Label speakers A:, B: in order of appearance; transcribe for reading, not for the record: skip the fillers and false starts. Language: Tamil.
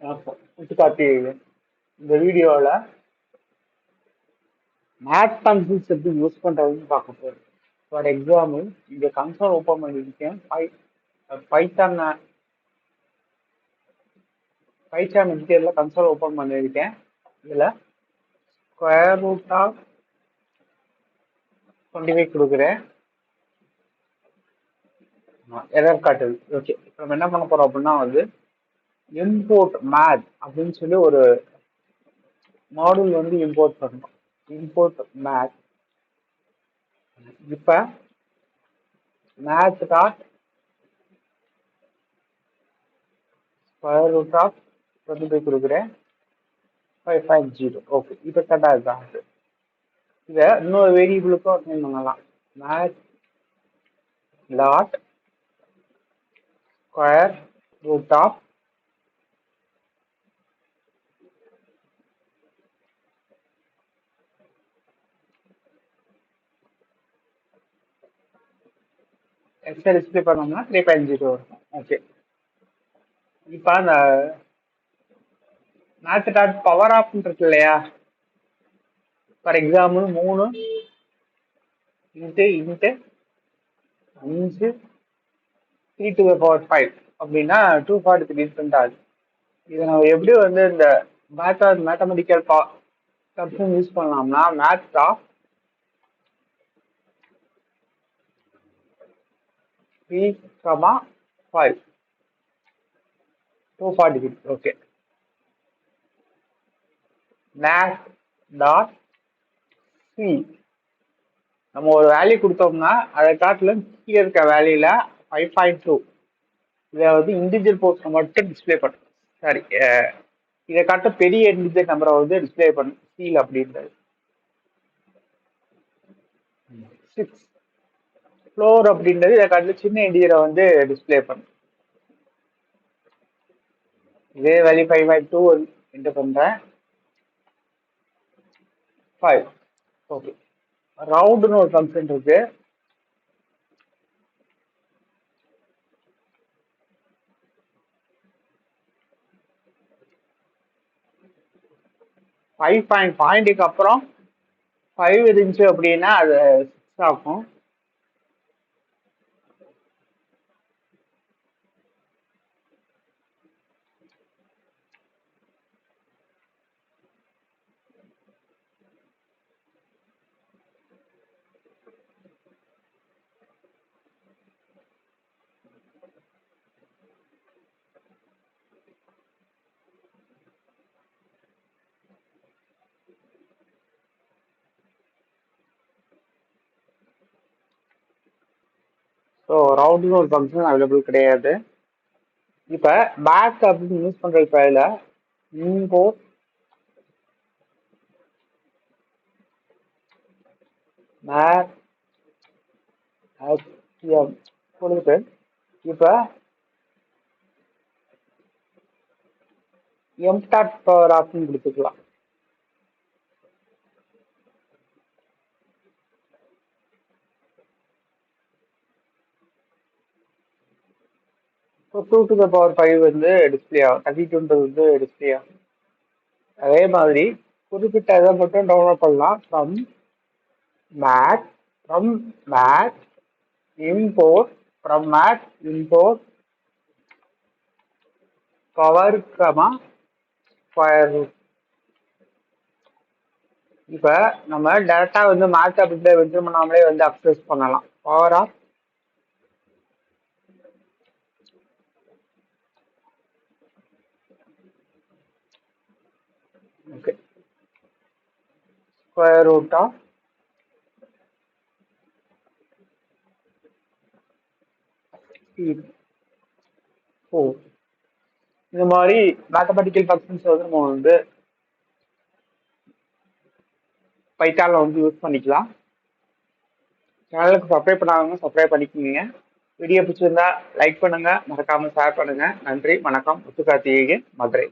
A: எடுத்துக்காட்டி இந்த வீடியோவில் மேத் ஃபங்க்ஷன்ஸ் எப்படி யூஸ் பண்ணுறதுன்னு பார்க்க போகிறோம். ஃபார் எக்ஸாம்பிள் இங்கே கன்சோல் ஓப்பன் பண்ணியிருக்கேன். பைத்தான் பைத்தான் எடிட்டரில் கன்சோல் ஓப்பன் பண்ணியிருக்கேன். இதில் ஸ்கொயர் ரூட் ஆஃப் 25 கொடுக்குறேன். எரர் காட்டுது. ஓகே, இப்போ நம்ம என்ன பண்ண போகிறோம் அப்படின்னா இம்போர்ட் மேத் அப்படின்னு சொல்லி ஒரு மாடியூல் இம்போர்ட் பண்ணணும். Import math. இப்போ math dot square root of 25 கொடுக்குறேன். 5.0. ஓகே, இப்போ கரெக்டாக இருக்கான். இதை இன்னொரு வேரியபிளுக்கும் அசைன் பண்ணலாம். Math dot square root of எக்ஸை டிஸ்பிளே பண்ணோம்னா 3.0 இருக்கும். ஓகே, இப்போ அந்த மேத் டாட் பவர் ஆஃப்னு இருக்கு இல்லையா? For example 3 into 5 3 to the power 5 அப்படின்னா 243 பிரிண்ட் ஆகுது. இதை நம்ம எப்படி இந்த மேத்தமெட்டிக்கல் ஃபங்க்ஷன் யூஸ் பண்ணலாம்னா math of 3, 5 243. Okay, math dot C நம்ம ஒரு வேல்யூ கொடுத்தோம்னா அதை காட்டிலும் கீழே இருக்க வேல்யூல 5.2 இதை இண்டிஜுவல் போர்ஷனை மட்டும் டிஸ்பிளே பண்ணும். சாரி, இதை காட்ட பெரிய இண்டிஜுவல் நம்பரை டிஸ்பிளே பண்ணும் சீல் அப்படின்றது. 6 ஃப்ளோர் அப்படின்றது இதை காட்டில சின்ன இண்டிஜரை டிஸ்பிளே பண்ணும். இதே வேல்யூ 5.2 என்டர் பண்றேன். 5. ஓகே, ரவுண்டுன்னு ஒரு ஃபங்க்ஷன் இருக்கு. பாயிண்ட்டுக்கு அப்புறம் 5 இருந்துச்சு அப்படின்னா அது 6 ஆகும். ஸோ ரவுண்டுன்னு ஒரு ஃபங்க்ஷன் அவைலபிள் கிடையாது. இப்போ பேக் அப்படின்னு யூஸ் பண்ணுற ஃபைல இம்போர்ட் மேத் கொடுத்து இப்போ எம்டாட் பவர் ஆப்ஷன் கொடுத்துக்கலாம். So 2 to the power 5 display ஆகும். 32 டிஸ்பிளே ஆகும். அதே மாதிரி குறிப்பிட்ட இதை மட்டும் டவுன்லோட் பண்ணலாம். From math import power square root. இப்போ நம்ம டேரக்டா மேத் அப்படின்ற வெற்றி பண்ணாமலே அக்சஸ் பண்ணலாம். Power of okay square root of 4. இந்த மாதிரி மேத்தமெட்டிக்கல் ஃபங்க்ஷன்ஸ் நம்ம பைத்தான்ல யூஸ் பண்ணிக்கலாம். சேனலுக்கு சப்ஸ்கிரைப் பண்ணாதவங்க சப்ஸ்கிரைப் பண்ணிக்கோங்க. வீடியோ பிடிச்சிருந்தா லைக் பண்ணுங்க, மறக்காம ஷேர் பண்ணுங்க. நன்றி, வணக்கம். முத்துக்கார்த்திகேயன், மதுரை.